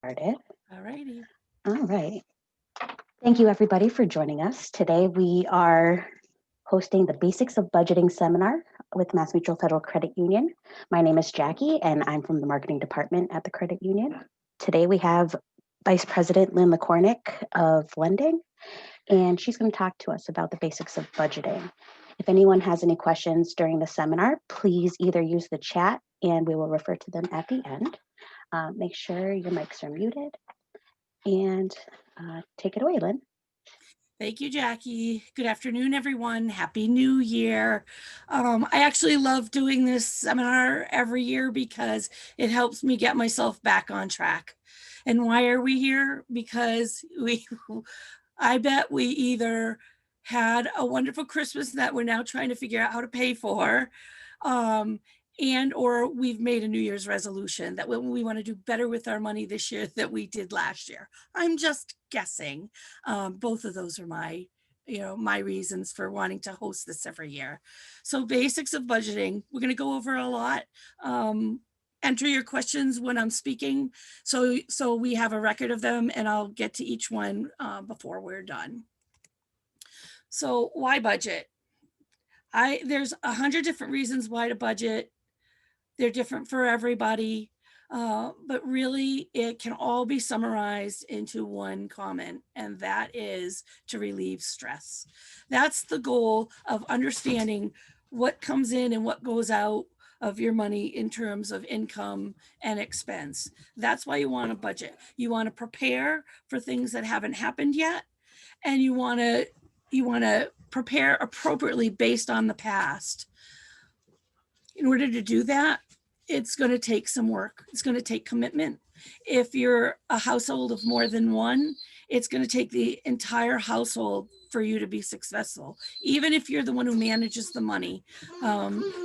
Started. All righty. All right. Thank you, everybody, for joining us. Today, we are hosting the Basics of Budgeting seminar with Mass Mutual Federal Credit Union. My name is Jackie, and I'm from the marketing department at the credit union. Today, we have Vice President Lynn LaCornick of lending, and she's going to talk to us about the basics of budgeting. If anyone has any questions during the seminar, please either use the chat and we will refer to them at the end. Make sure your mics are muted and take it away, Lynn. Thank you, Jackie. Good afternoon, everyone. Happy New Year. I actually love doing this seminar every year because it helps me get myself back on track. And why are we here? Because I bet we either had a wonderful Christmas that we're now trying to figure out how to pay for, and or we've made a New Year's resolution that we want to do better with our money this year than we did last year. I'm just guessing. Both of those are my reasons for wanting to host this every year. So basics of budgeting, we're going to go over a lot. Enter your questions when I'm speaking, so we have a record of them, and I'll get to each one before we're done. So why budget? There's 100 different reasons why to budget. They're different for everybody, but really it can all be summarized into one comment, and that is to relieve stress. That's the goal of understanding what comes in and what goes out of your money in terms of income and expense. That's why you want to budget. You want to prepare for things that haven't happened yet, and you want to prepare appropriately based on the past. In order to do that, it's going to take some work. It's going to take commitment. If you're a household of more than one, it's going to take the entire household for you to be successful. Even if you're the one who manages the money,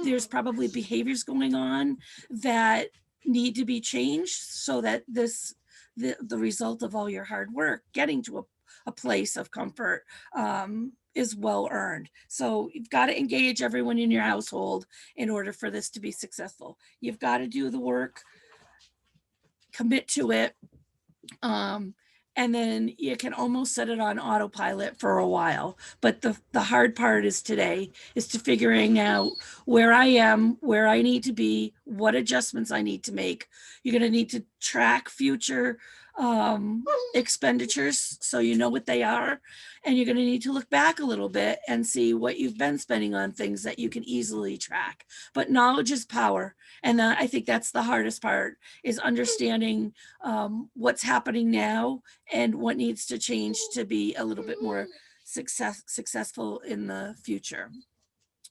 there's probably behaviors going on that need to be changed so that the result of all your hard work getting to a place of comfort is well earned. So you've got to engage everyone in your household in order for this to be successful. You've got to do the work, commit to it, and then you can almost set it on autopilot for a while. But the hard part is today is to figuring out where I am, where I need to be, what adjustments I need to make. You're going to need to track future expenditures so you know what they are, and you're going to need to look back a little bit and see what you've been spending on things that you can easily track. But knowledge is power, and I think that's the hardest part, is understanding what's happening now and what needs to change to be a little bit more successful in the future.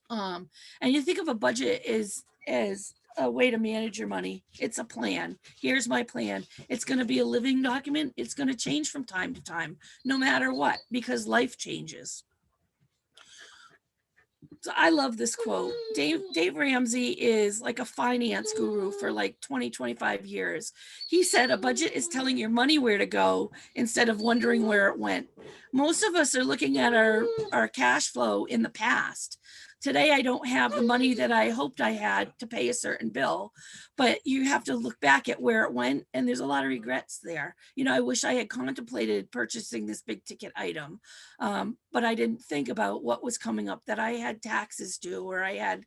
And you think of a budget as a way to manage your money. It's a plan. Here's my plan. It's going to be a living document. It's going to change from time to time, no matter what, because life changes. So I love this quote. Dave Ramsey is like a finance guru for like 20, 25 years. He said a budget is telling your money where to go instead of wondering where it went. Most of us are looking at our cash flow in the past. Today, I don't have the money that I hoped I had to pay a certain bill, but you have to look back at where it went, and there's a lot of regrets there. I wish I had contemplated purchasing this big ticket item, but I didn't think about what was coming up, that I had taxes due, or I had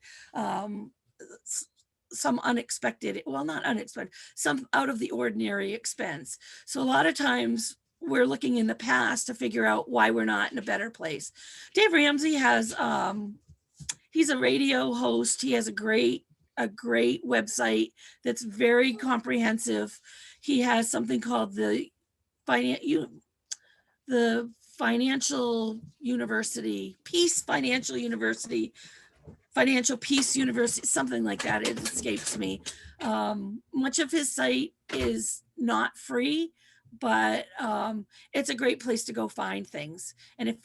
some unexpected, well, not unexpected, some out of the ordinary expense. So a lot of times we're looking in the past to figure out why we're not in a better place. Dave Ramsey has, he's a radio host. He has a great website that's very comprehensive. He has something called the Financial University, Peace Financial University, Financial Peace University, something like that. It escapes me. Much of his site is not free, but it's a great place to go find things. And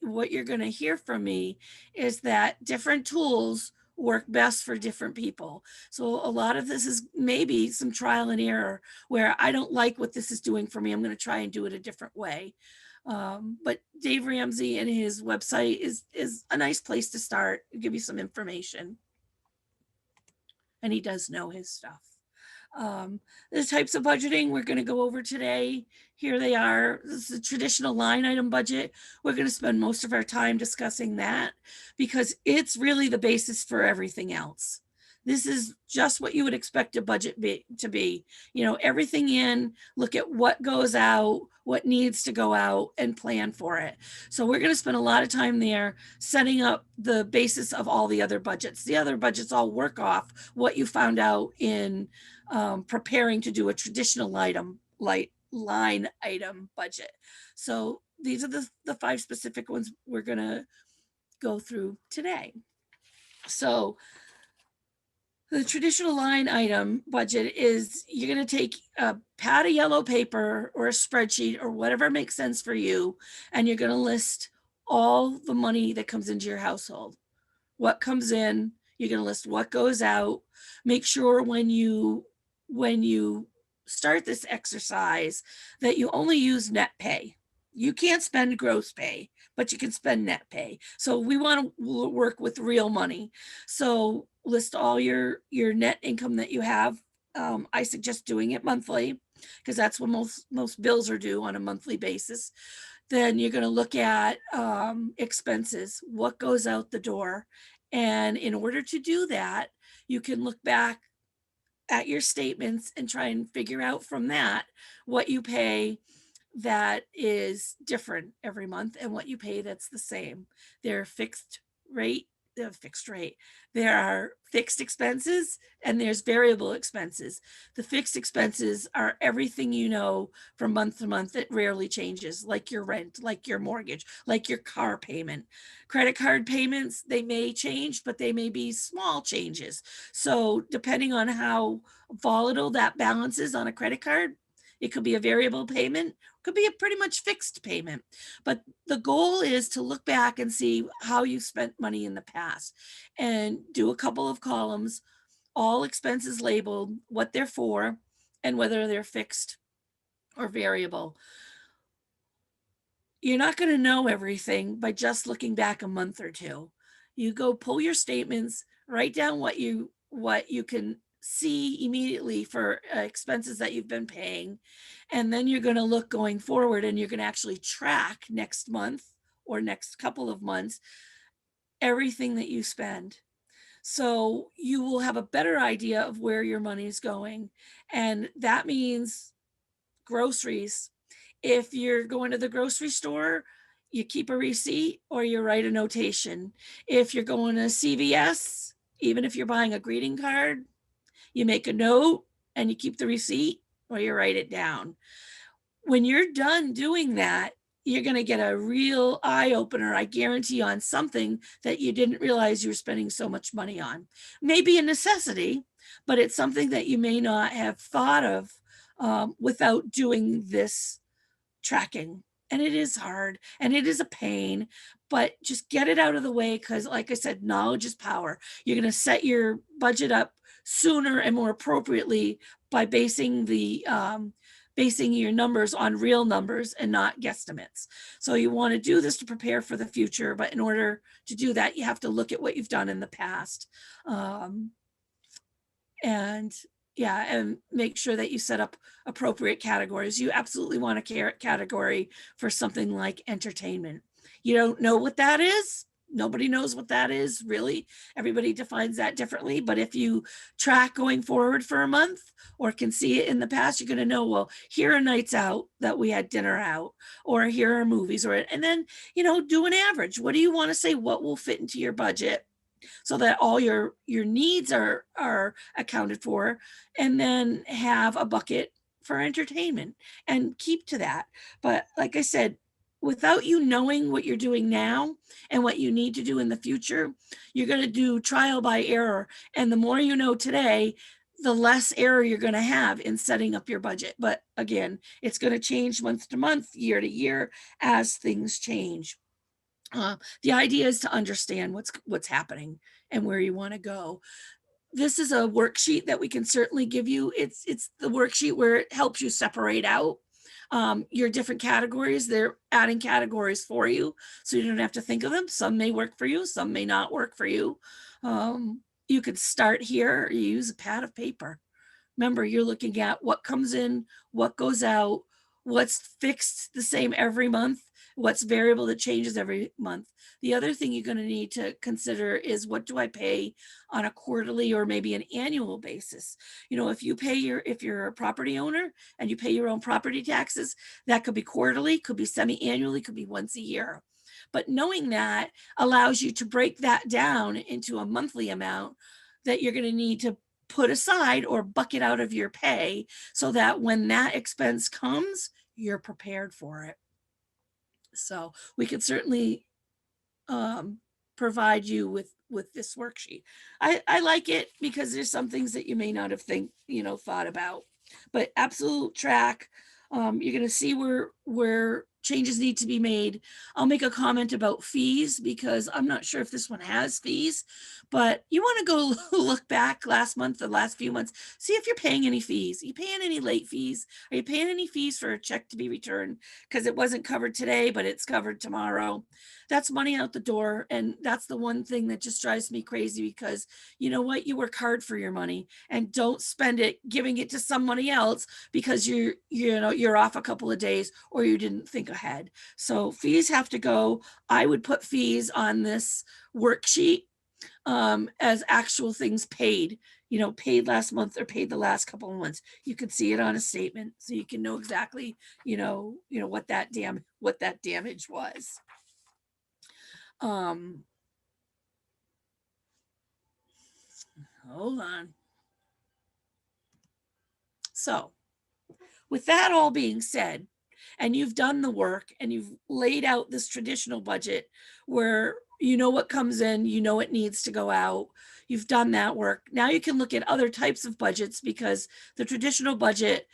what you're going to hear from me is that different tools work best for different people. So a lot of this is maybe some trial and error where I don't like what this is doing for me. I'm going to try and do it a different way. But Dave Ramsey and his website is a nice place to start, give you some information. And he does know his stuff. The types of budgeting we're going to go over today, here they are. This is a traditional line item budget. We're going to spend most of our time discussing that because it's really the basis for everything else. This is just what you would expect a budget to be. You know, everything in, look at what goes out, what needs to go out, and plan for it. So we're going to spend a lot of time there setting up the basis of all the other budgets. The other budgets all work off what you found out in preparing to do a traditional line item budget. So these are the 5 specific ones we're going to go through today. So the traditional line item budget is you're going to take a pad of yellow paper or a spreadsheet or whatever makes sense for you, and you're going to list all the money that comes into your household. What comes in, you're going to list what goes out. Make sure when you start this exercise that you only use net pay. You can't spend gross pay, but you can spend net pay. So we want to work with real money. So list all your net income that you have. I suggest doing it monthly because that's when most bills are due on a monthly basis. Then you're going to look at expenses, what goes out the door. And in order to do that, you can look back at your statements and try and figure out from that what you pay that is different every month and what you pay that's the same. They're fixed rate. There are fixed expenses and there's variable expenses. The fixed expenses are everything you know from month to month that rarely changes, like your rent, like your mortgage, like your car payment. Credit card payments, they may change, but they may be small changes. So depending on how volatile that balance is on a credit card, it could be a variable payment, could be a pretty much fixed payment. But the goal is to look back and see how you spent money in the past and do a couple of columns, all expenses labeled, what they're for, and whether they're fixed or variable. You're not going to know everything by just looking back a month or two. You go pull your statements, write down what you can see immediately for expenses that you've been paying. And then you're going to look going forward and you're going to actually track next month or next couple of months everything that you spend. So you will have a better idea of where your money is going. And that means groceries. If you're going to the grocery store, you keep a receipt or you write a notation. If you're going to CVS, even if you're buying a greeting card, you make a note and you keep the receipt or you write it down. When you're done doing that, you're going to get a real eye opener, I guarantee, on something that you didn't realize you were spending so much money on. Maybe a necessity, but it's something that you may not have thought of without doing this tracking. And it is hard and it is a pain, but just get it out of the way because, like I said, knowledge is power. You're going to set your budget up sooner and more appropriately by basing your numbers on real numbers and not guesstimates. So you want to do this to prepare for the future, but in order to do that, you have to look at what you've done in the past. And make sure that you set up appropriate categories. You absolutely want a category for something like entertainment. You don't know what that is. Nobody knows what that is, really. Everybody defines that differently. But if you track going forward for a month or can see it in the past, you're going to know, well, here are nights out that we had dinner out, or here are movies, and then, do an average. What do you want to say? What will fit into your budget so that all your needs are accounted for, and then have a bucket for entertainment and keep to that. But like I said, without you knowing what you're doing now and what you need to do in the future, you're going to do trial by error. And the more you know today, the less error you're going to have in setting up your budget. But again, it's going to change month to month, year to year as things change. The idea is to understand what's happening and where you want to go. This is a worksheet that we can certainly give you. It's the worksheet where it helps you separate out your different categories. They're adding categories for you, so you don't have to think of them. Some may work for you, some may not work for you. You could start here or use a pad of paper. Remember, you're looking at what comes in, what goes out, what's fixed the same every month, what's variable that changes every month. The other thing you're going to need to consider is, what do I pay on a quarterly or maybe an annual basis? You know, if you're a property owner and you pay your own property taxes, that could be quarterly, could be semi-annually, could be once a year. But knowing that allows you to break that down into a monthly amount that you're going to need to put aside or bucket out of your pay, so that when that expense comes, you're prepared for it. So we could certainly provide you with this worksheet. I like it because there's some things that you may not have thought about, but absolute track. You're going to see where changes need to be made. I'll make a comment about fees because I'm not sure if this one has fees, but you want to go look back last month, the last few months, see if you're paying any fees. Are you paying any late fees? Are you paying any fees for a check to be returned because it wasn't covered today, but it's covered tomorrow? That's money out the door. And that's the one thing that just drives me crazy, because you know what? You work hard for your money, and don't spend it giving it to somebody else because you're off a couple of days or you didn't think ahead. So fees have to go. I would put fees on this worksheet as actual things paid, paid last month or paid the last couple of months. You can see it on a statement, so you can know exactly, what that damage was. Hold on. So with that all being said, and you've done the work and you've laid out this traditional budget where you know what comes in, you know it needs to go out, you've done that work. Now you can look at other types of budgets, because the traditional budget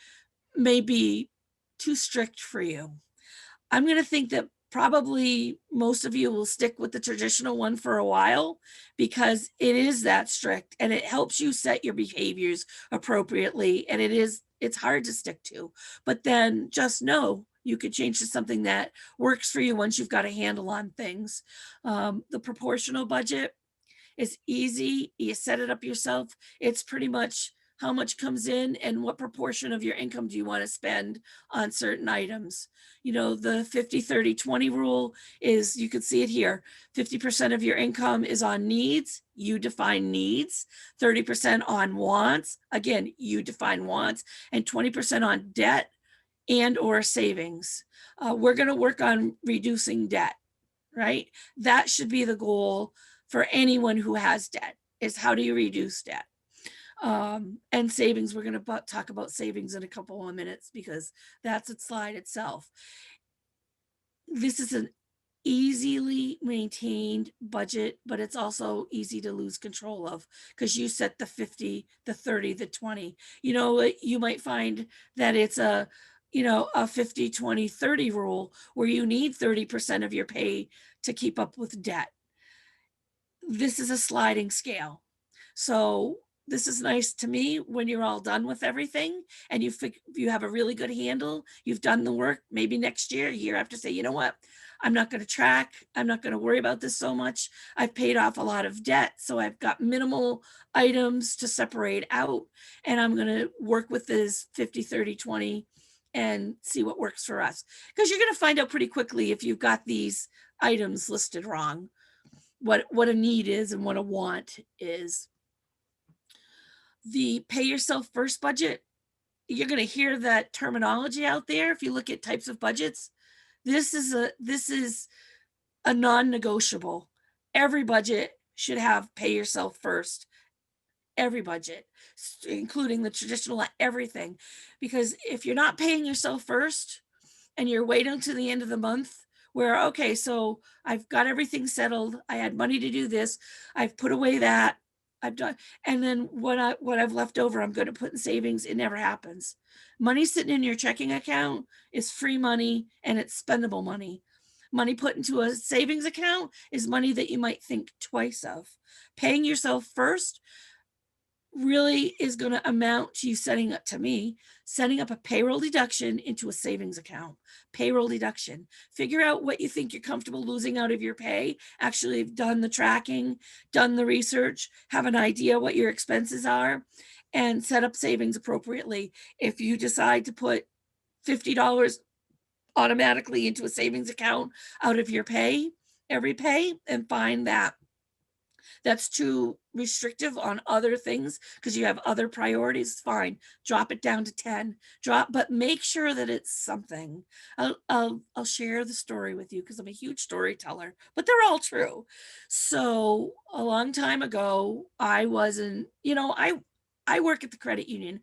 may be too strict for you. I'm going to think that probably most of you will stick with the traditional one for a while, because it is that strict and it helps you set your behaviors appropriately. And it's hard to stick to, but then just know you could change to something that works for you once you've got a handle on things. The proportional budget is easy. You set it up yourself. It's pretty much how much comes in and what proportion of your income do you want to spend on certain items. The 50-30-20 rule is, you can see it here, 50% of your income is on needs. You define needs. 30% on wants. Again, you define wants. And 20% on debt and or savings. We're going to work on reducing debt, right? That should be the goal for anyone who has debt, is how do you reduce debt? And savings, we're going to talk about savings in a couple of minutes, because that's a slide itself. This is an easily maintained budget, but it's also easy to lose control of, because you set the 50, the 30, the 20. You might find that it's a 50-20-30 rule, where you need 30% of your pay to keep up with debt. This is a sliding scale. So this is nice to me when you're all done with everything and you have a really good handle, you've done the work. Maybe next year after, say, you know what, I'm not going to track, I'm not going to worry about this so much. I've paid off a lot of debt, so I've got minimal items to separate out, and I'm going to work with this 50-30-20 and see what works for us. Because you're going to find out pretty quickly if you've got these items listed wrong, what a need is and what a want is. The pay yourself first budget, you're going to hear that terminology out there. If you look at types of budgets, this is a non-negotiable. Every budget should have pay yourself first. Every budget, including the traditional, everything. Because if you're not paying yourself first and you're waiting to the end of the month, where, okay, so I've got everything settled, I had money to do this, I've put away that, I've done, and then what I've left over, I'm going to put in savings. It never happens. Money sitting in your checking account is free money, and it's spendable money. Money put into a savings account is money that you might think twice of. Paying yourself first really is going to amount to you setting up a payroll deduction into a savings account. Payroll deduction. Figure out what you think you're comfortable losing out of your pay. Actually, have done the tracking, done the research, have an idea what your expenses are, and set up savings appropriately. If you decide to put $50 automatically into a savings account out of your pay, every pay, and find that that's too restrictive on other things because you have other priorities, fine, drop it down to 10, but make sure that it's something. I'll share the story with you because I'm a huge storyteller, but they're all true. So a long time ago, I wasn't, I work at the credit union.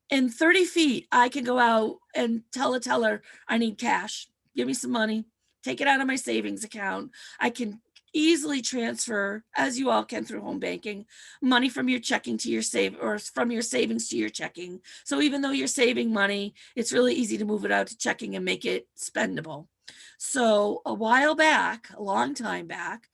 In 30 feet, I can go out and tell a teller, I need cash. Give me some money. Take it out of my savings account. I can easily transfer, as you all can through home banking, money from your checking to your save or from your savings to your checking. So even though you're saving money, it's really easy to move it out to checking and make it spendable. So a while back, a long time back,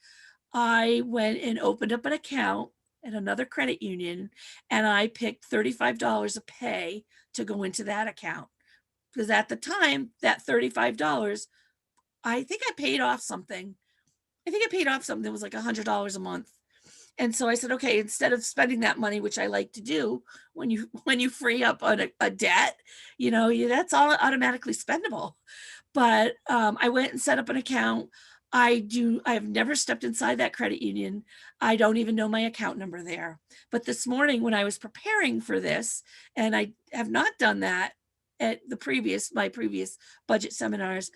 I went and opened up an account at another credit union and I picked $35 a pay to go into that account. Because at the time, that $35, I think I paid off something. I think I paid off something that was like $100 a month. And so I said, okay, instead of spending that money, which I like to do when you free up on a debt, that's all automatically spendable. But I went and set up an account. I've never stepped inside that credit union. I don't even know my account number there. But this morning when I was preparing for this, and I have not done that at my previous budget seminars,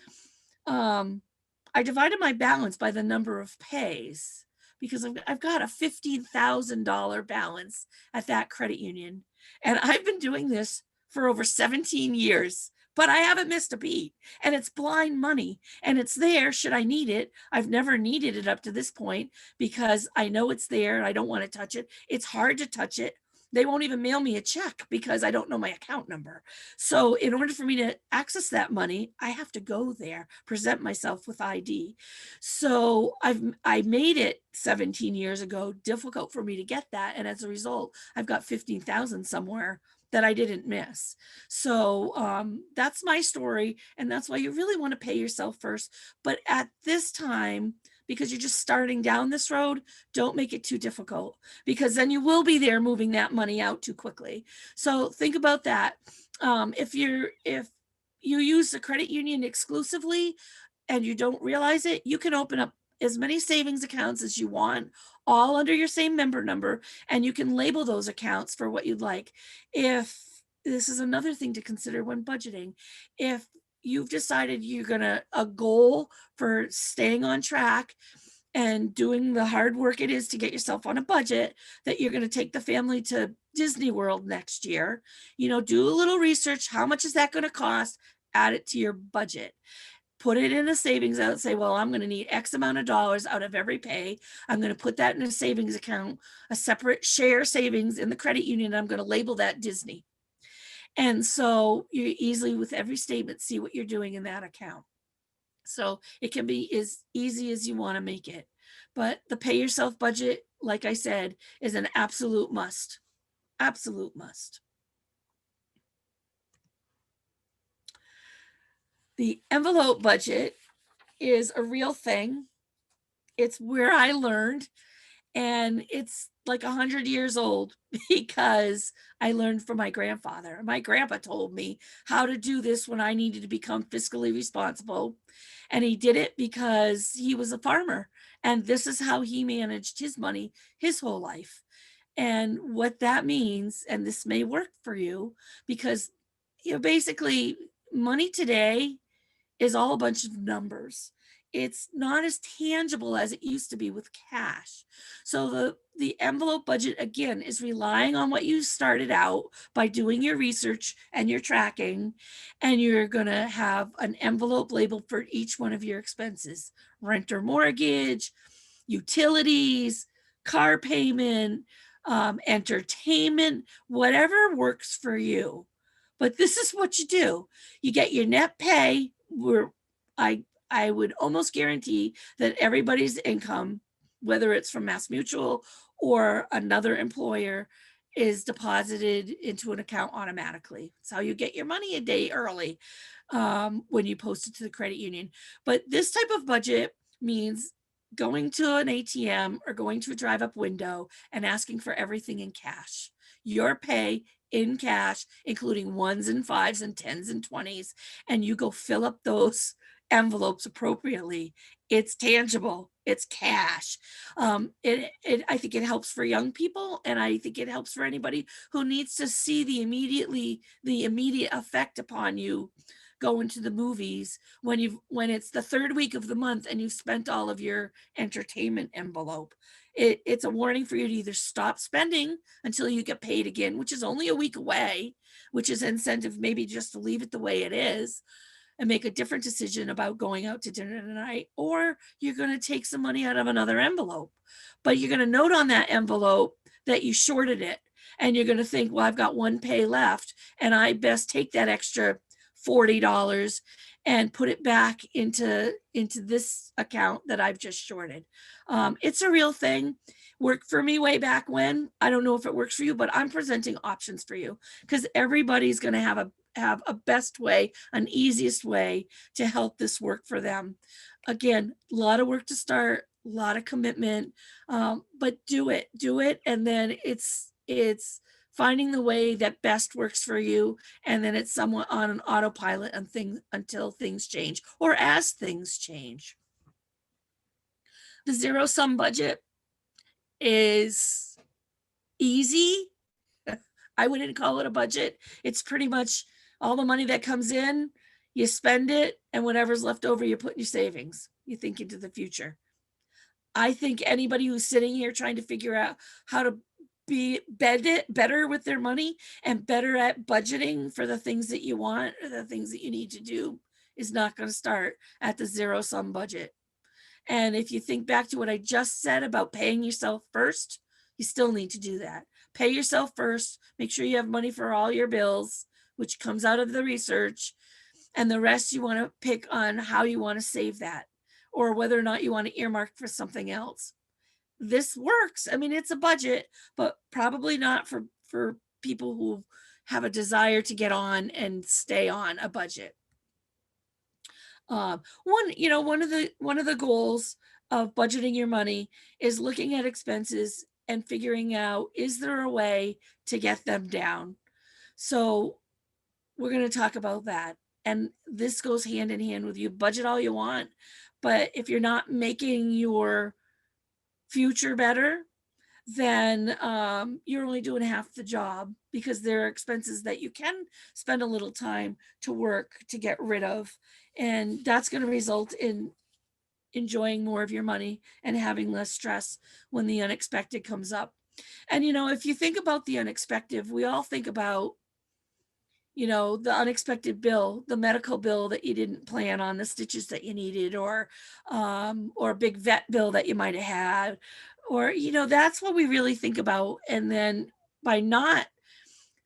I divided my balance by the number of pays because I've got a $15,000 balance at that credit union. And I've been doing this for over 17 years, but I haven't missed a beat. And it's blind money and it's there should I need it. I've never needed it up to this point because I know it's there and I don't want to touch it. It's hard to touch it. They won't even mail me a check because I don't know my account number. So in order for me to access that money, I have to go there, present myself with ID. So I made it 17 years ago difficult for me to get that. And as a result, I've got 15,000 somewhere that I didn't miss. So that's my story. And that's why you really want to pay yourself first. But at this time, because you're just starting down this road, don't make it too difficult because then you will be there moving that money out too quickly. So think about that. If you use the credit union exclusively and you don't realize it, you can open up as many savings accounts as you want, all under your same member number, and you can label those accounts for what you'd like. If this is another thing to consider when budgeting, if you've decided you're gonna a goal for staying on track and doing the hard work it is to get yourself on a budget, that you're going to take the family to Disney World next year, do a little research. How much is that going to cost? Add it to your budget. Put it in a savings out, say, well, I'm going to need X amount of dollars out of every pay. I'm going to put that in a savings account, a separate share savings in the credit union. I'm going to label that Disney. And so you easily, with every statement, see what you're doing in that account. So it can be as easy as you want to make it. But the pay yourself budget, like I said, is an absolute must. Absolute must. The envelope budget is a real thing. It's where I learned, and it's like 100 years old because I learned from my grandfather. My grandpa told me how to do this when I needed to become fiscally responsible. And he did it because he was a farmer. And this is how he managed his money his whole life. And what that means, and this may work for you, because basically money today is all a bunch of numbers. It's not as tangible as it used to be with cash. So the envelope budget, again, is relying on what you started out by doing your research and your tracking, and you're going to have an envelope labeled for each one of your expenses: rent or mortgage, utilities, car payment, entertainment, whatever works for you. But this is what you do. You get your net pay, where I would almost guarantee that everybody's income, whether it's from MassMutual or another employer, is deposited into an account automatically. It's how you get your money a day early when you post it to the credit union. But this type of budget means going to an ATM or going to a drive-up window and asking for everything in cash. your pay in cash, including ones and fives and tens and 20s, and you go fill up those envelopes appropriately. It's tangible, it's cash. I think it helps for young people, and I think it helps for anybody who needs to see the immediate effect upon you going to the movies when it's the third week of the month and you've spent all of your entertainment envelope. It's a warning for you to either stop spending until you get paid again, which is only a week away, which is incentive maybe just to leave it the way it is and make a different decision about going out to dinner tonight, or you're going to take some money out of another envelope. But you're going to note on that envelope that you shorted it, and you're going to think, well, I've got one pay left, and I best take that extra $40 and put it back into this account that I've just shorted. It's a real thing. Worked for me way back when. I don't know if it works for you, but I'm presenting options for you because everybody's going to have a best way, an easiest way to help this work for them. Again, a lot of work to start, a lot of commitment, but do it, and then it's finding the way that best works for you, and then it's somewhat on an autopilot and until things change or as things change. The zero sum budget is easy. I wouldn't call it a budget. It's pretty much all the money that comes in, you spend it, and whatever's left over, you put in your savings. You think into the future. I think anybody who's sitting here trying to figure out how to be better with their money and better at budgeting for the things that you want or the things that you need to do is not going to start at the zero sum budget. And if you think back to what I just said about paying yourself first, you still need to do that. Pay yourself first, make sure you have money for all your bills, which comes out of the research, and the rest you want to pick on how you want to save that or whether or not you want to earmark for something else. This works. I mean, it's a budget, but probably not for people who have a desire to get on and stay on a budget. One of the goals of budgeting your money is looking at expenses and figuring out, is there a way to get them down? So we're going to talk about that. And this goes hand in hand with you budget all you want, but if you're not making your future better, then you're only doing half the job because there are expenses that you can spend a little time to work to get rid of. And that's going to result in enjoying more of your money and having less stress when the unexpected comes up. And, if you think about the unexpected, we all think about, the unexpected bill, the medical bill that you didn't plan on, the stitches that you needed, or a big vet bill that you might have had, or, that's what we really think about. And then by not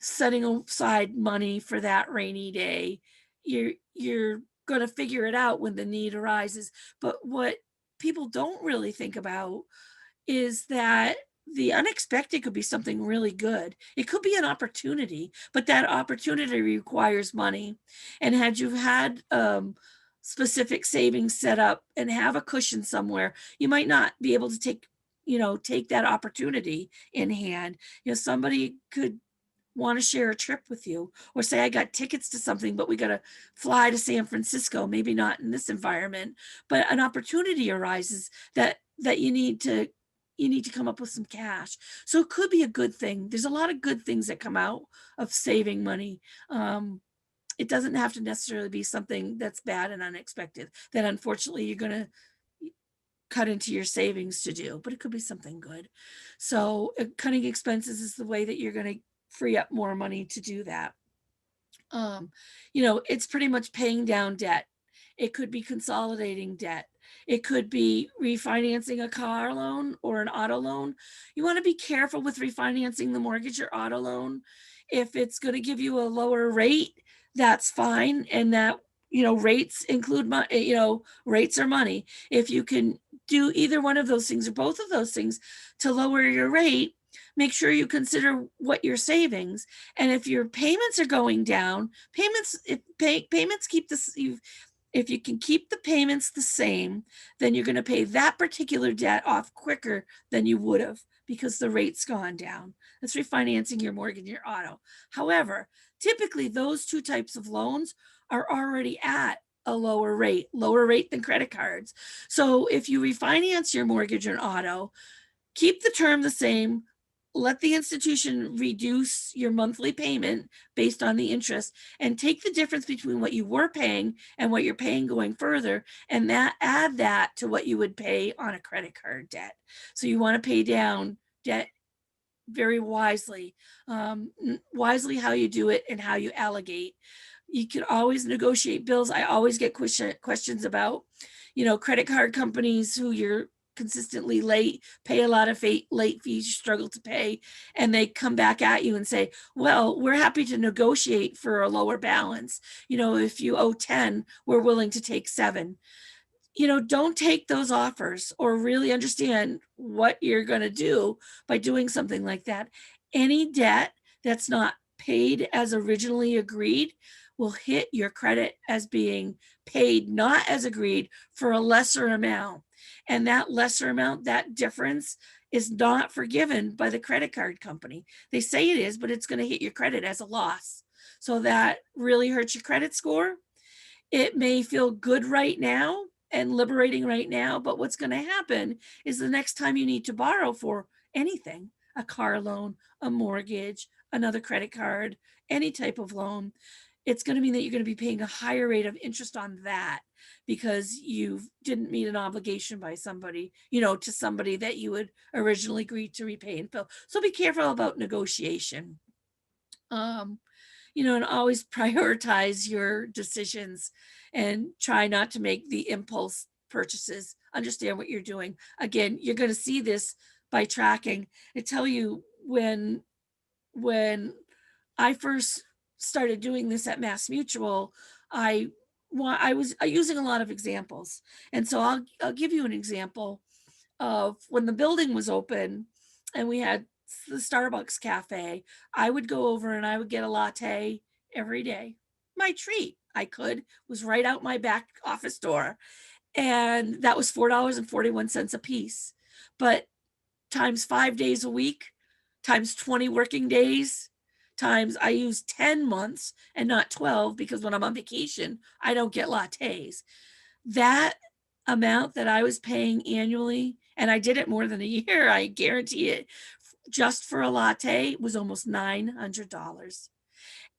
setting aside money for that rainy day, you're going to figure it out when the need arises. But what people don't really think about is that the unexpected could be something really good. It could be an opportunity, but that opportunity requires money. And had you had specific savings set up and have a cushion somewhere, you might not be able to take that opportunity in hand. Somebody could want to share a trip with you, or say, I got tickets to something, but we got to fly to San Francisco, maybe not in this environment, but an opportunity arises that you need to come up with some cash. So it could be a good thing. There's a lot of good things that come out of saving money. It doesn't have to necessarily be something that's bad and unexpected that unfortunately you're going to cut into your savings to do, but it could be something good. So cutting expenses is the way that you're going to free up more money to do that. It's pretty much paying down debt. It could be consolidating debt. It could be refinancing a car loan or an auto loan. You want to be careful with refinancing the mortgage or auto loan. If it's going to give you a lower rate, that's fine. And that, rates include money, rates are money. If you can do either one of those things or both of those things to lower your rate, make sure you consider what your savings. And if your payments are going down, payments keep this, if you can keep the payments the same, then you're going to pay that particular debt off quicker than you would have, because the rate's gone down. That's refinancing your mortgage, your auto. However, typically those two types of loans are already at a lower rate than credit cards. So if you refinance your mortgage and auto, keep the term the same, let the institution reduce your monthly payment based on the interest, and take the difference between what you were paying and what you're paying going further, and add that to what you would pay on a credit card debt. So you want to pay down debt very wisely, wisely how you do it and how you allocate. You can always negotiate bills. I always get questions about, credit card companies who you're consistently late, pay a lot of late fees, you struggle to pay, and they come back at you and say, well, we're happy to negotiate for a lower balance. If you owe 10, we're willing to take 7. Don't take those offers or really understand what you're going to do by doing something like that. Any debt that's not paid as originally agreed will hit your credit as being paid not as agreed for a lesser amount. And that lesser amount, that difference, is not forgiven by the credit card company. They say it is, but it's going to hit your credit as a loss. So that really hurts your credit score. It may feel good right now and liberating right now, but what's going to happen is the next time you need to borrow for anything, a car loan, a mortgage, another credit card, any type of loan, it's going to mean that you're going to be paying a higher rate of interest on that because you didn't meet an obligation by somebody, to somebody that you would originally agree to repay and fill. So be careful about negotiation. And always prioritize your decisions and try not to make the impulse purchases. Understand what you're doing. Again, you're going to see this by tracking. I tell you, when I first started doing this at Mass Mutual, I was using a lot of examples. And so I'll give you an example of when the building was open and we had the Starbucks cafe. I would go over and I would get a latte every day. My treat, was right out my back office door. And that was $4.41 a piece. But times 5 days a week, times 20 working days, times I use 10 months and not 12, because when I'm on vacation, I don't get lattes. That amount that I was paying annually, and I did it more than a year, I guarantee it, just for a latte was almost $900.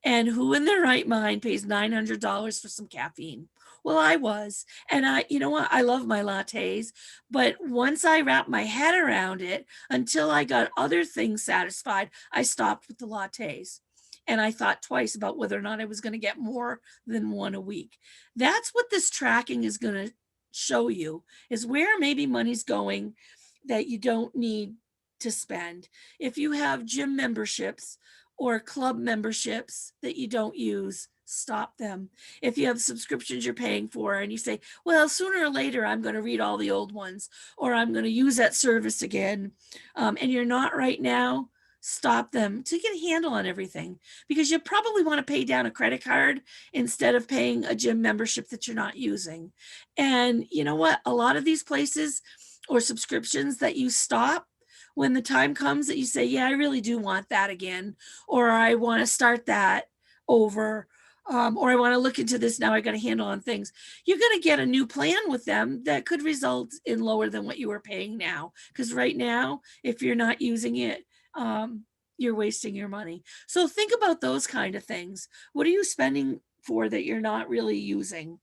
And who in their right mind pays $900 for some caffeine? Well, I was. And you know what? I love my lattes. But once I wrapped my head around it, until I got other things satisfied, I stopped with the lattes. And I thought twice about whether or not I was going to get more than one a week. That's what this tracking is going to show you, is where maybe money's going that you don't need to spend. If you have gym memberships or club memberships that you don't use, stop them. If you have subscriptions you're paying for and you say, well, sooner or later, I'm going to read all the old ones, or I'm going to use that service again, and you're not right now, stop them to get a handle on everything, because you probably want to pay down a credit card instead of paying a gym membership that you're not using. And you know what? A lot of these places or subscriptions that you stop, when the time comes that you say, yeah, I really do want that again, or I want to start that over, or I want to look into this now, I got a handle on things, you're going to get a new plan with them that could result in lower than what you were paying now. Because right now, if you're not using it, you're wasting your money. So think about those kind of things. What are you spending for that you're not really using?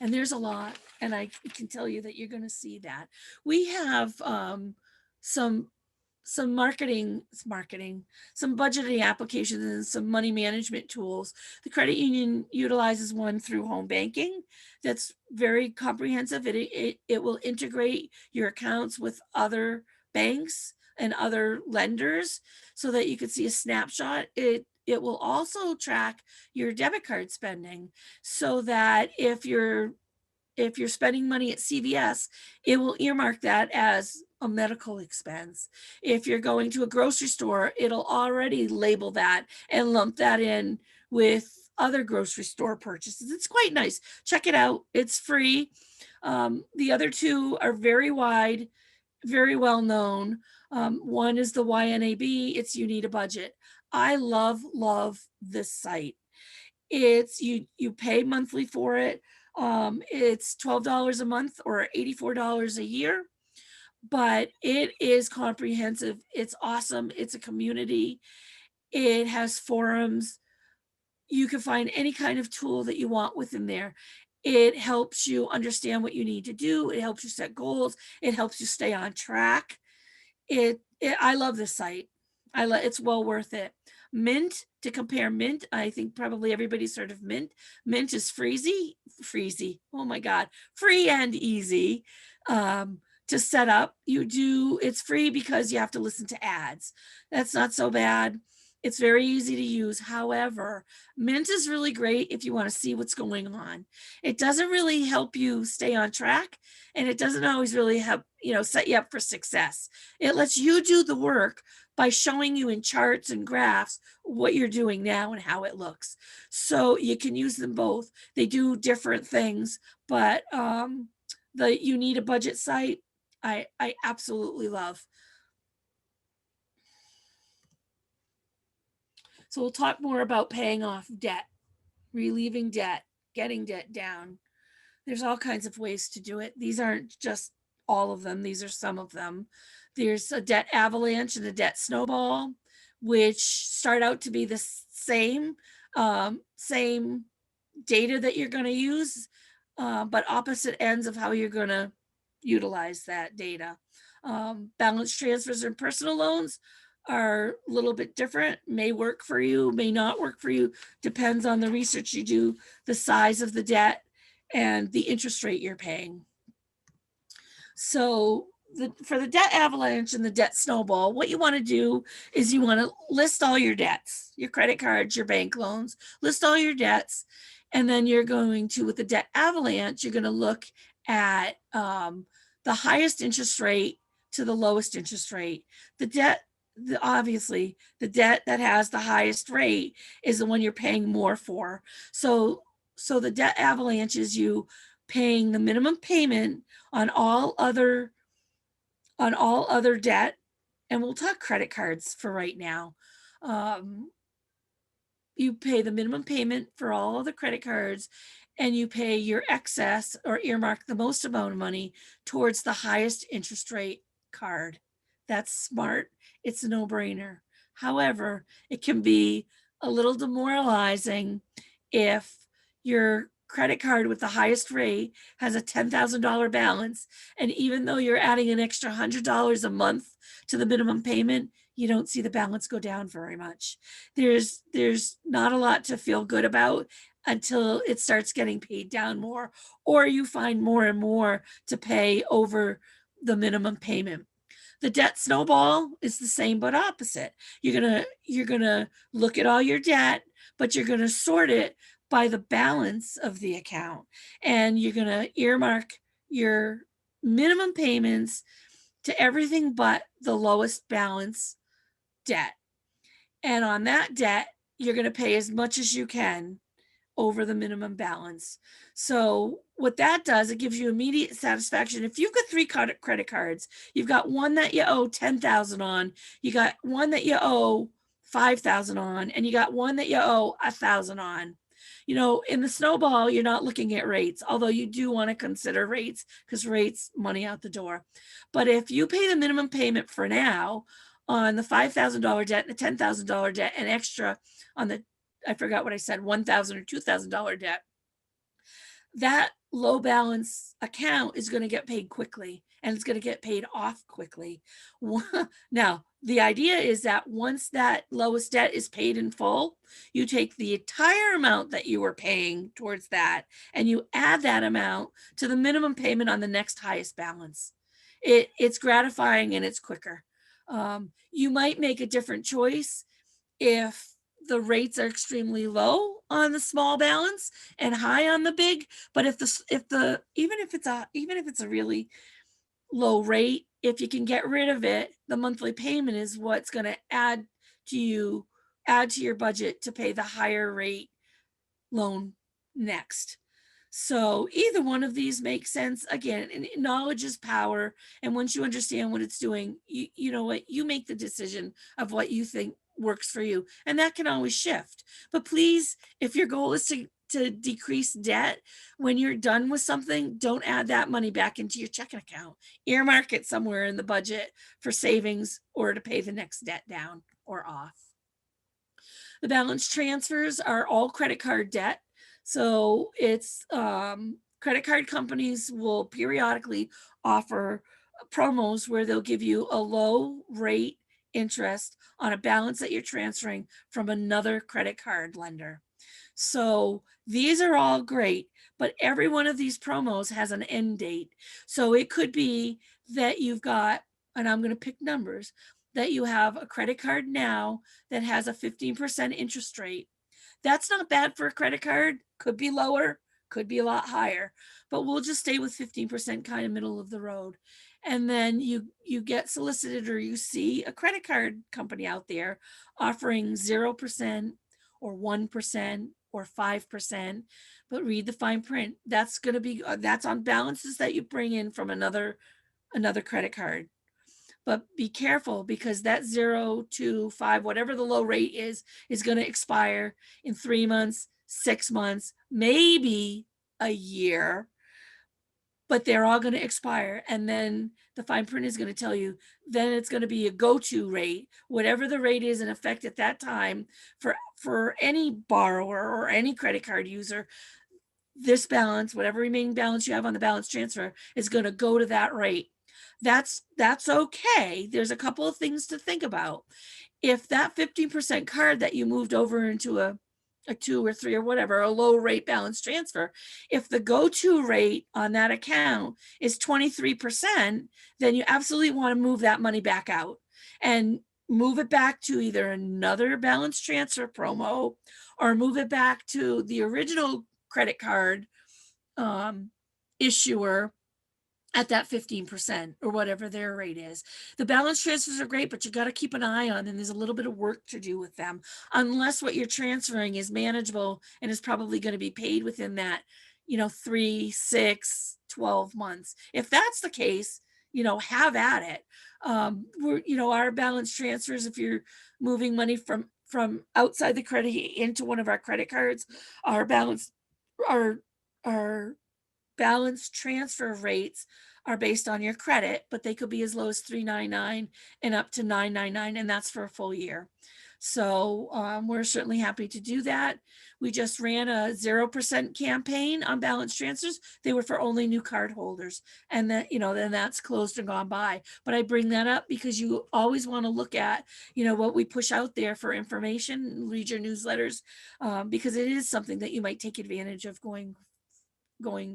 And there's a lot, and I can tell you that you're going to see that. We have some marketing, some budgeting applications and some money management tools. The credit union utilizes one through home banking that's very comprehensive. It will integrate your accounts with other banks and other lenders so that you can see a snapshot. It will also track your debit card spending, so that if you're spending money at CVS, it will earmark that as a medical expense. If you're going to a grocery store, it'll already label that and lump that in with other grocery store purchases. It's quite nice. Check it out. It's free. The other two are very wide, very well known. One is the YNAB. It's You Need a Budget. I love this site. It's you pay monthly for it. It's $12 a month or $84 a year, but it is comprehensive. It's awesome. It's a community. It has forums. You can find any kind of tool that you want within there. It helps you understand what you need to do. It helps you set goals. It helps you stay on track. I love this site. It's well worth it. Mint, to compare Mint, I think probably everybody's heard of Mint. Mint is freezy. Oh my God, free and easy to set up. It's free because you have to listen to ads. That's not so bad. It's very easy to use. However, Mint is really great if you want to see what's going on. It doesn't really help you stay on track, and it doesn't always really help, set you up for success. It lets you do the work by showing you in charts and graphs what you're doing now and how it looks. So you can use them both. They do different things, but the You Need a Budget site, I absolutely love. So we'll talk more about paying off debt, relieving debt, getting debt down. There's all kinds of ways to do it. These aren't just all of them. These are some of them. There's a debt avalanche and a debt snowball, which start out to be the same data that you're going to use, but opposite ends of how you're going to utilize that data. Balance transfers and personal loans are a little bit different, may work for you, may not work for you, depends on the research you do, the size of the debt, and the interest rate you're paying. So for the debt avalanche and the debt snowball, what you want to do is you want to list all your debts, your credit cards, your bank loans, list all your debts. And then you're going to, with the debt avalanche, you're going to look at the highest interest rate to the lowest interest rate. Obviously, the debt that has the highest rate is the one you're paying more for. So the debt avalanche is you paying the minimum payment on all other debt, and we'll talk credit cards for right now. You pay the minimum payment for all of the credit cards, and you pay your excess or earmark the most amount of money towards the highest interest rate card. That's smart. It's a no-brainer. However, it can be a little demoralizing if your credit card with the highest rate has a $10,000 balance, and even though you're adding an extra $100 a month to the minimum payment, you don't see the balance go down very much. There's not a lot to feel good about until it starts getting paid down more, or you find more and more to pay over the minimum payment. The debt snowball is the same but opposite. You're gonna look at all your debt, but you're gonna sort it by the balance of the account, and you're gonna earmark your minimum payments to everything but the lowest balance debt. And on that debt, you're going to pay as much as you can over the minimum balance. So what that does, it gives you immediate satisfaction. If you've got 3 credit cards, you've got one that you owe 10,000 on, you got one that you owe 5,000 on, and you got one that you owe 1,000 on. In the snowball, you're not looking at rates, although you do want to consider rates, because rates, money out the door. But if you pay the minimum payment for now on the $5,000 debt, the $10,000 debt, and extra on the, I forgot what I said, $1,000 or $2,000 debt, that low balance account is going to get paid quickly, and it's going to get paid off quickly. Now, the idea is that once that lowest debt is paid in full, you take the entire amount that you were paying towards that, and you add that amount to the minimum payment on the next highest balance. It's gratifying and it's quicker. You might make a different choice if the rates are extremely low on the small balance and high on the big. But even if it's a really low rate, if you can get rid of it, the monthly payment is what's going to add to your budget to pay the higher rate loan next. So either one of these makes sense. Again, knowledge is power. And once you understand what it's doing, you know what, you make the decision of what you think works for you. And that can always shift. But please, if your goal is to decrease debt, when you're done with something, don't add that money back into your checking account. Earmark it somewhere in the budget for savings or to pay the next debt down or off. The balance transfers are all credit card debt. So it's credit card companies will periodically offer promos where they'll give you a low rate interest on a balance that you're transferring from another credit card lender. So these are all great, but every one of these promos has an end date. So it could be that you've got, and I'm going to pick numbers, that you have a credit card now that has a 15% interest rate. That's not bad for a credit card. Could be lower, could be a lot higher, but we'll just stay with 15%, kind of middle of the road. And then you get solicited or you see a credit card company out there offering 0% or 1% or 5%, but read the fine print. That's going to be that's on balances that you bring in from another credit card. But be careful, because that 0 to 5, whatever the low rate is going to expire in 3 months, 6 months, maybe a year, but they're all going to expire. And then the fine print is going to tell you, then it's going to be a go-to rate, whatever the rate is in effect at that time for any borrower or any credit card user. This balance, whatever remaining balance you have on the balance transfer, is going to go to that rate. That's okay. There's a couple of things to think about. If that 15% card that you moved over into a 2 or 3 or whatever, a low rate balance transfer, if the go-to rate on that account is 23%, then you absolutely want to move that money back out and move it back to either another balance transfer promo or move it back to the original credit card issuer at that 15% or whatever their rate is. The balance transfers are great, but you got to keep an eye on, and there's a little bit of work to do with them, unless what you're transferring is manageable and is probably going to be paid within that, 3, 6, 12 months. If that's the case, have at it. Our balance transfers, if you're moving money from outside the credit into one of our credit cards, our balance transfer rates are based on your credit, but they could be as low as $399 and up to $999, and that's for a full year. So we're certainly happy to do that. We just ran a 0% campaign on balance transfers. They were for only new card holders, and then that's closed and gone by. But I bring that up because you always want to look at what we push out there for information, read your newsletters, because it is something that you might take advantage of going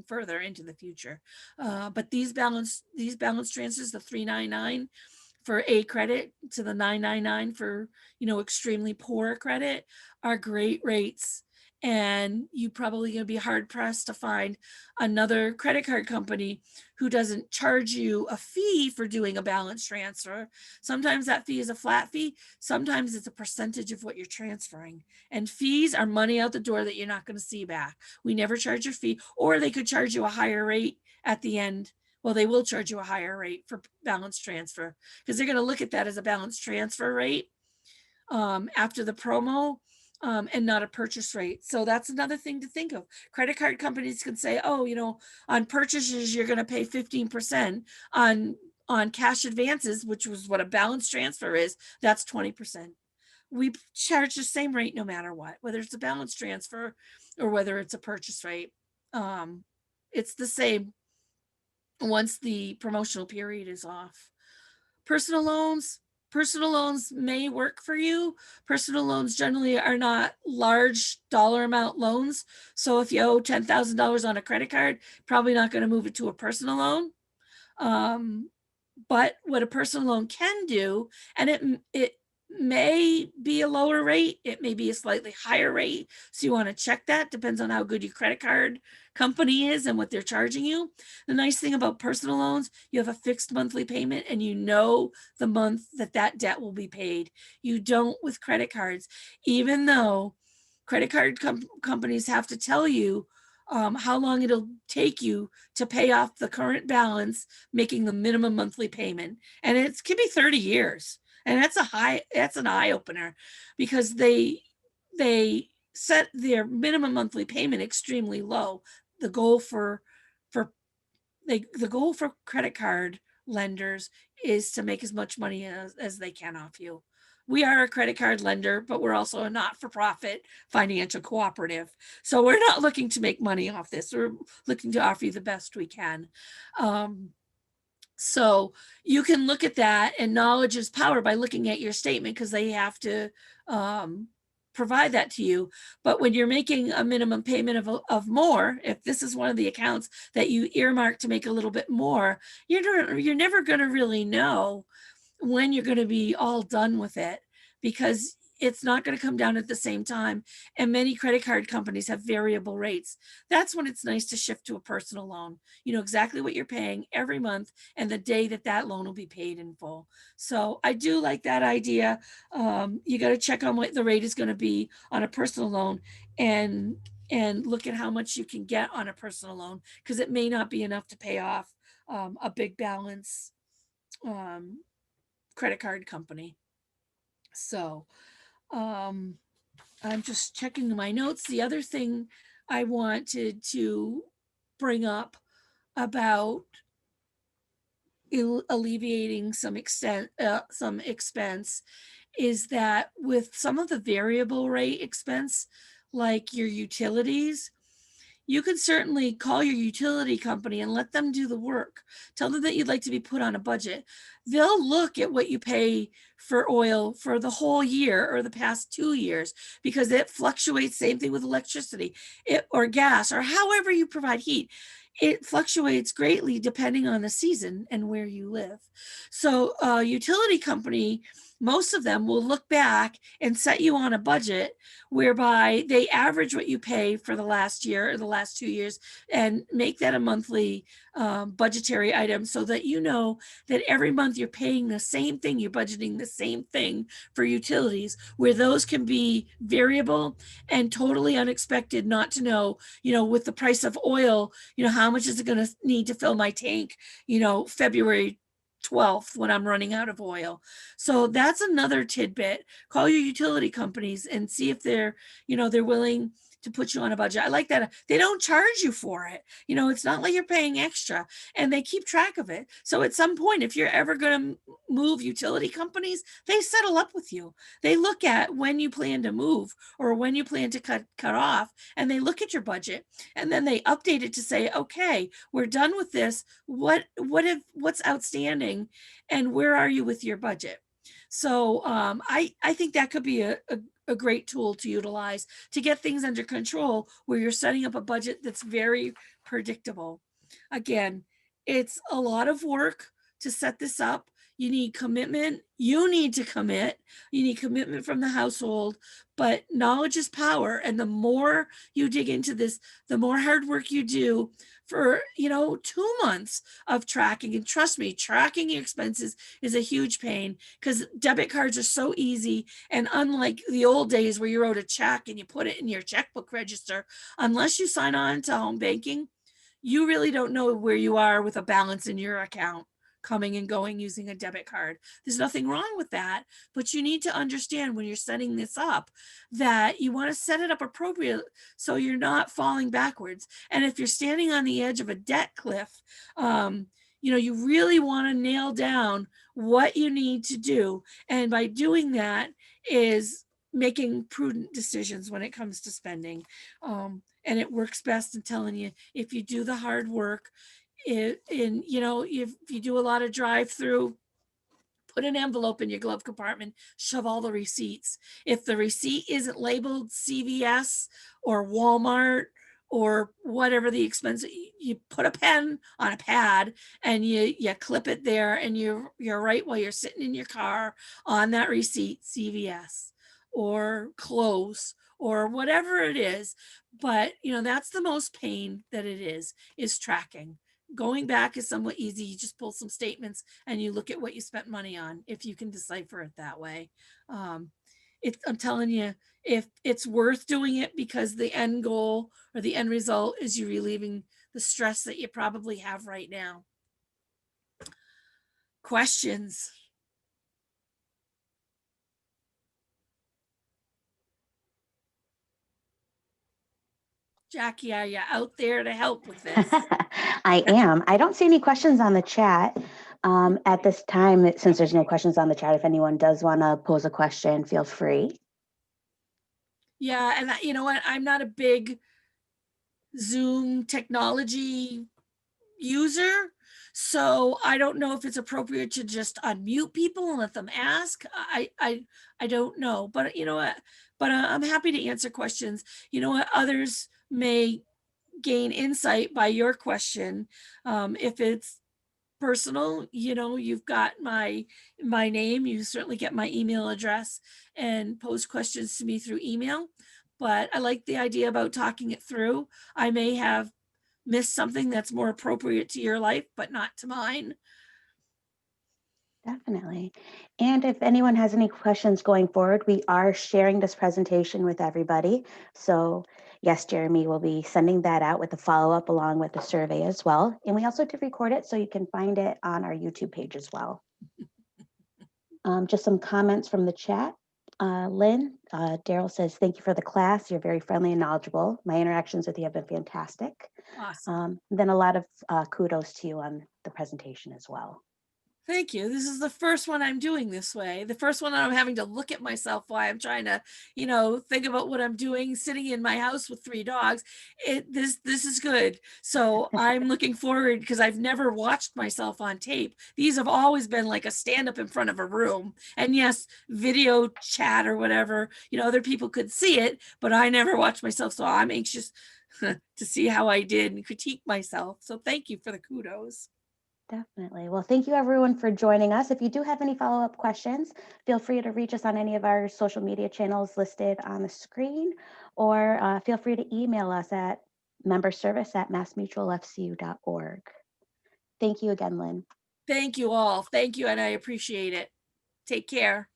further into the future. But these balance transfers, the $399 for A credit to the $999 for extremely poor credit, are great rates. And you probably going to be hard pressed to find another credit card company who doesn't charge you a fee for doing a balance transfer. Sometimes that fee is a flat fee. Sometimes it's a percentage of what you're transferring. And fees are money out the door that you're not going to see back. We never charge a fee, or they could charge you a higher rate at the end. Well, they will charge you a higher rate for balance transfer because they're going to look at that as a balance transfer rate after the promo, and not a purchase rate. So that's another thing to think of. Credit card companies can say, oh, on purchases, you're going to pay 15%. On cash advances, which was what a balance transfer is, that's 20%. We charge the same rate no matter what, whether it's a balance transfer or whether it's a purchase rate. It's the same once the promotional period is off. Personal loans may work for you. Personal loans generally are not large dollar amount loans. So if you owe $10,000 on a credit card, probably not going to move it to a personal loan. But what a personal loan can do, and it may be a lower rate, it may be a slightly higher rate. So you want to check that. Depends on how good your credit card company is and what they're charging you. The nice thing about personal loans, you have a fixed monthly payment and the month that debt will be paid. You don't with credit cards, even though credit card companies have to tell you how long it'll take you to pay off the current balance, making the minimum monthly payment. And it can be 30 years. And that's an eye opener, because they set their minimum monthly payment extremely low. The goal for the goal for credit card lenders is to make as much money as they can off you. We are a credit card lender, but we're also a not-for-profit financial cooperative. So we're not looking to make money off this. We're looking to offer you the best we can. So you can look at that, and knowledge is power by looking at your statement, because they have to provide that to you. But when you're making a minimum payment of more, if this is one of the accounts that you earmark to make a little bit more, you're never going to really know when you're going to be all done with it, because it's not going to come down at the same time. And many credit card companies have variable rates. That's when it's nice to shift to a personal loan. You know exactly what you're paying every month and the day that that loan will be paid in full. So I do like that idea. You got to check on what the rate is going to be on a personal loan, and look at how much you can get on a personal loan, because it may not be enough to pay off a big balance credit card company. So I'm just checking my notes. The other thing I wanted to bring up about alleviating some expense is that with some of the variable rate expense, like your utilities, you can certainly call your utility company and let them do the work. Tell them that you'd like to be put on a budget. They'll look at what you pay for oil for the whole year or the past 2 years, because it fluctuates. Same thing with electricity, or gas, or however you provide heat. It fluctuates greatly depending on the season and where you live. So a utility company, most of them will look back and set you on a budget whereby they average what you pay for the last year or the last 2 years, and make that a monthly budgetary item, so that you know that every month you're paying the same thing, you're budgeting the same thing for utilities, where those can be variable and totally unexpected. Not to know, with the price of oil, how much is it going to need to fill my tank, February 12th, when I'm running out of oil. So that's another tidbit. Call your utility companies and see if they're willing to put you on a budget. I like that. They don't charge you for it. It's not like you're paying extra, and they keep track of it. So at some point, if you're ever going to move utility companies, they settle up with you. They look at when you plan to move or when you plan to cut off, and they look at your budget, and then they update it to say, okay, we're done with this. What's outstanding, and where are you with your budget? So I think that could be a great tool to utilize to get things under control, where you're setting up a budget that's very predictable. Again, it's a lot of work to set this up. You need commitment. You need to commit. You need commitment from the household, but knowledge is power. And the more you dig into this, the more hard work you do for, 2 months of tracking. And trust me, tracking your expenses is a huge pain, because debit cards are so easy. And unlike the old days where you wrote a check and you put it in your checkbook register, unless you sign on to home banking, you really don't know where you are with a balance in your account coming and going using a debit card. There's nothing wrong with that, but you need to understand when you're setting this up that you want to set it up appropriate, so you're not falling backwards. And if you're standing on the edge of a debt cliff, you really want to nail down what you need to do. And by doing that is making prudent decisions when it comes to spending. And it works best in telling you, if you do the hard work, if you do a lot of drive through, put an envelope in your glove compartment, shove all the receipts. If the receipt isn't labeled CVS or Walmart or whatever the expense, you put a pen on a pad and you clip it there, and you're right while you're sitting in your car on that receipt, CVS or close or whatever it is. But that's the most pain that it is tracking. Going back is somewhat easy. You just pull some statements and you look at what you spent money on, if you can decipher it that way. I'm telling you, if it's worth doing it because the end goal or the end result is you relieving the stress that you probably have right now. Questions? Jackie, are you out there to help with this? I am. I don't see any questions on the chat at this time. Since there's no questions on the chat, if anyone does want to pose a question, feel free. Yeah, and you know what? I'm not a big Zoom technology user, so I don't know if it's appropriate to just unmute people and let them ask. I don't know, but you know what? But I'm happy to answer questions. You know what? Others may gain insight by your question. If it's personal, you know, you've got my name. You certainly get my email address and pose questions to me through email. But I like the idea about talking it through. I may have missed something that's more appropriate to your life, but not to mine. Definitely. And if anyone has any questions going forward, we are sharing this presentation with everybody. So yes, Jeremy will be sending that out with a follow-up along with the survey as well. And we also did record it so you can find it on our YouTube page as well. Just some comments from the chat. Lynn, Daryl says, thank you for the class. You're very friendly and knowledgeable. My interactions with you have been fantastic. Awesome. Then a lot of kudos to you on the presentation as well. Thank you. This is the first one I'm doing this way. The first one I'm having to look at myself while I'm trying to, you know, think about what I'm doing, sitting in my house with 3 dogs. This is good. So I'm looking forward because I've never watched myself on tape. These have always been like a stand up in front of a room. And yes, video chat or whatever, you know, other people could see it, but I never watched myself. So I'm anxious to see how I did and critique myself. So thank you for the kudos. Definitely. Well, thank you everyone for joining us. If you do have any follow-up questions, feel free to reach us on any of our social media channels listed on the screen, or feel free to email us at memberservice@massmutualfcu.org. Thank you again, Lynn. Thank you all. Thank you. And I appreciate it. Take care.